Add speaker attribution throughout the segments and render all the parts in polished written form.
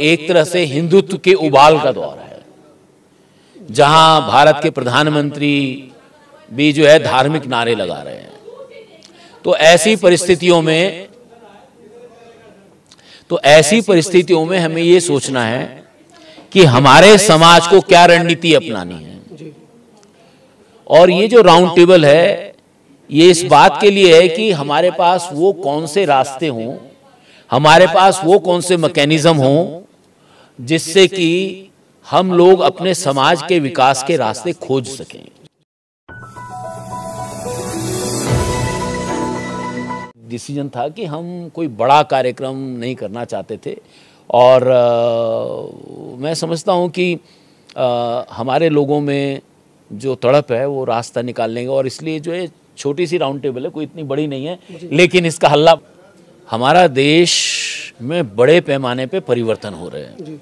Speaker 1: एक तरह से हिंदुत्व के उबाल का दौर है, जहां भारत के प्रधानमंत्री भी जो है धार्मिक नारे लगा रहे हैं। तो ऐसी परिस्थितियों में हमें ये सोचना है कि हमारे समाज को क्या रणनीति अपनानी है। और ये जो राउंड टेबल है, ये इस बात के लिए है कि हमारे पास वो कौन से रास्ते हों, हमारे पास वो कौन से मैकेनिज्म हों जिससे कि हम लोग अपने समाज के विकास के रास्ते खोज सकें। डिसीजन था कि हम कोई बड़ा कार्यक्रम नहीं करना चाहते थे और मैं समझता हूं कि हमारे लोगों में जो तड़प है वो रास्ता निकालने का, और इसलिए जो है छोटी सी राउंड टेबल है, कोई इतनी बड़ी नहीं है, लेकिन इसका हल्ला। हमारा देश में बड़े पैमाने पे परिवर्तन हो रहे हैं।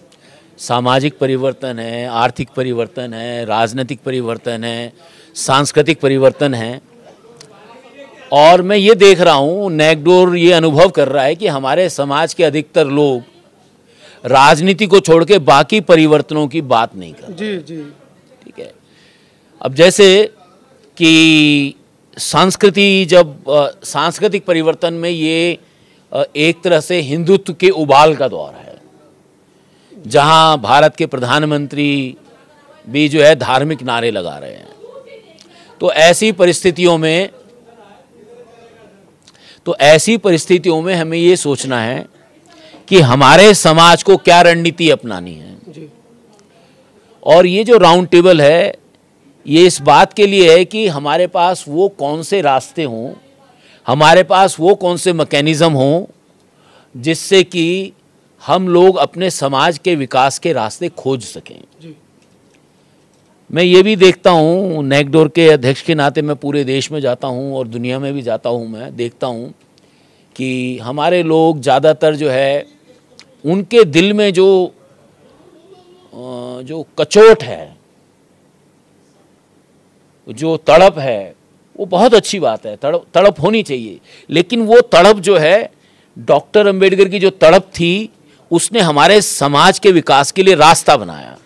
Speaker 1: सामाजिक परिवर्तन है, आर्थिक परिवर्तन है, राजनीतिक परिवर्तन है, सांस्कृतिक परिवर्तन है। और मैं ये देख रहा हूँ, नैकडोर ये अनुभव कर रहा है कि हमारे समाज के अधिकतर लोग राजनीति को छोड़ के बाकी परिवर्तनों की बात नहीं कर रहे।
Speaker 2: जी।
Speaker 1: ठीक है। अब जैसे कि सांस्कृतिक परिवर्तन में ये एक तरह से हिंदुत्व के उबाल का दौर है, जहां भारत के प्रधानमंत्री भी जो है धार्मिक नारे लगा रहे हैं। तो ऐसी परिस्थितियों में हमें ये सोचना है कि हमारे समाज को क्या रणनीति अपनानी है। और ये जो राउंड टेबल है, ये इस बात के लिए है कि हमारे पास वो कौन से रास्ते हों, हमारे पास वो कौन से मैकेनिज्म हों जिससे कि हम लोग अपने समाज के विकास के रास्ते खोज सकें। मैं ये भी देखता हूँ, नैकडोर के अध्यक्ष के नाते मैं पूरे देश में जाता हूँ और दुनिया में भी जाता हूँ, मैं देखता हूँ कि हमारे लोग ज़्यादातर जो है उनके दिल में जो कचोट है, जो तड़प है, वो बहुत अच्छी बात है, तड़प होनी चाहिए। लेकिन वो तड़प जो है, डॉक्टर अंबेडकर की जो तड़प थी, उसने हमारे समाज के विकास के लिए रास्ता बनाया।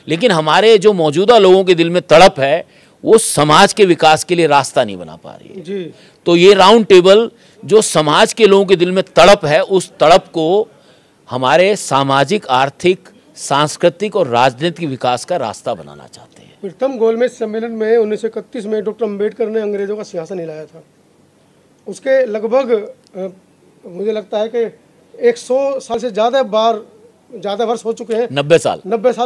Speaker 1: लेकिन हमारे जो मौजूदा लोगों के दिल में तड़प है, वो समाज के विकास के लिए रास्ता नहीं बना पा रही है।
Speaker 2: जी।
Speaker 1: तो ये राउंड टेबल जो समाज के लोगों के दिल में तड़प है, उस तड़प को हमारे सामाजिक, आर्थिक, सांस्कृतिक और राजनीतिक विकास का रास्ता बनाना चाहते हैं।
Speaker 2: प्रथम गोलमेज सम्मेलन में 1931 में डॉक्टर अंबेडकर ने अंग्रेजों का सिंहासन हिलाया था। उसके लगभग मुझे लगता है कि 100 साल से ज़्यादा वर्ष हो चुके हैं।
Speaker 1: 90 साल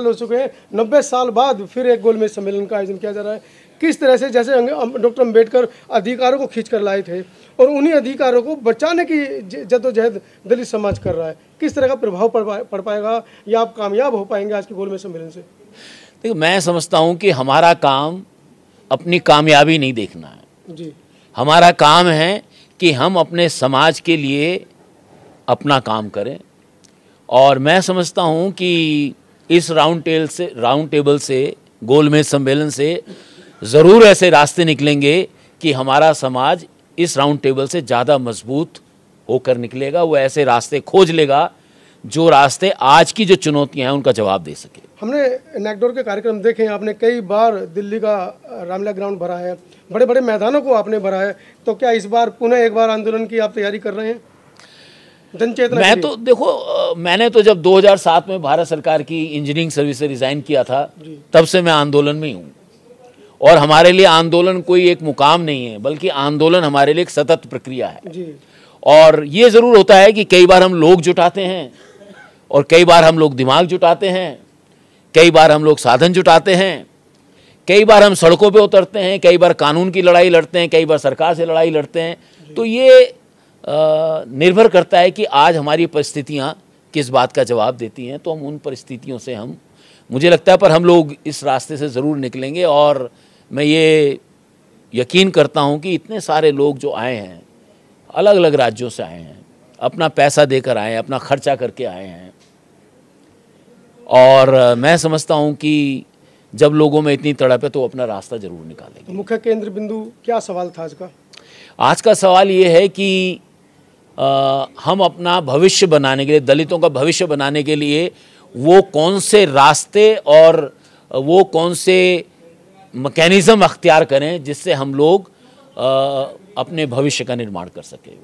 Speaker 2: हो चुके हैं। 90 साल बाद फिर एक गोलमेज सम्मेलन का आयोजन किया जा रहा है। किस तरह से, जैसे डॉक्टर अंबेडकर अधिकारों को खींच कर लाए थे और उन्हीं अधिकारों को बचाने की जद्दोजहद दलित समाज कर रहा है, किस तरह का प्रभाव पड़ पाएगा या आप कामयाब हो पाएंगे आज के गोलमेज सम्मेलन से?
Speaker 1: देखो, मैं समझता हूँ कि हमारा काम अपनी कामयाबी नहीं देखना है
Speaker 2: जी।
Speaker 1: हमारा काम है कि हम अपने समाज के लिए अपना काम करें। और मैं समझता हूँ कि इस राउंड टेबल से, गोलमेज सम्मेलन से ज़रूर ऐसे रास्ते निकलेंगे कि हमारा समाज इस राउंड टेबल से ज़्यादा मजबूत होकर निकलेगा। वो ऐसे रास्ते खोज लेगा जो रास्ते आज की जो चुनौतियां हैं उनका जवाब दे सके।
Speaker 2: हमने नैकडोर के कार्यक्रम देखे हैं, आपने कई बार दिल्ली का रामलीला ग्राउंड भरा है, बड़े बड़े मैदानों को आपने भरा है। तो क्या इस बार पुनः एक बार आंदोलन की आप तैयारी कर रहे हैं, जनचेतना?
Speaker 1: मैं तो देखो, मैंने तो जब 2007 में भारत सरकार की इंजीनियरिंग सर्विस से रिजाइन किया था, तब से मैं आंदोलन में ही हूँ। और हमारे लिए आंदोलन कोई एक मुकाम नहीं है, बल्कि आंदोलन हमारे लिए एक सतत प्रक्रिया है।
Speaker 2: जी।
Speaker 1: और ये ज़रूर होता है कि कई बार हम लोग जुटाते हैं और कई बार हम लोग दिमाग जुटाते हैं, कई बार हम लोग साधन जुटाते हैं, कई बार हम सड़कों पे उतरते हैं, कई बार कानून की लड़ाई लड़ते हैं, कई बार सरकार से लड़ाई लड़ते हैं। तो ये निर्भर करता है कि आज हमारी परिस्थितियाँ किस बात का जवाब देती हैं। तो हम उन परिस्थितियों से मुझे लगता है, पर हम लोग इस रास्ते से ज़रूर निकलेंगे। और मैं ये यकीन करता हूँ कि इतने सारे लोग जो आए हैं, अलग अलग राज्यों से आए हैं, अपना पैसा देकर आए हैं, अपना खर्चा करके आए हैं। और मैं समझता हूँ कि जब लोगों में इतनी तड़प है तो अपना रास्ता जरूर निकालेंगे।
Speaker 2: मुख्य केंद्र बिंदु क्या सवाल था आज का?
Speaker 1: आज का सवाल ये है कि हम अपना भविष्य बनाने के लिए, दलितों का भविष्य बनाने के लिए वो कौन से रास्ते और वो कौन से मैकेनिज़्म अख्तियार करें जिससे हम लोग अपने भविष्य का निर्माण कर सकें।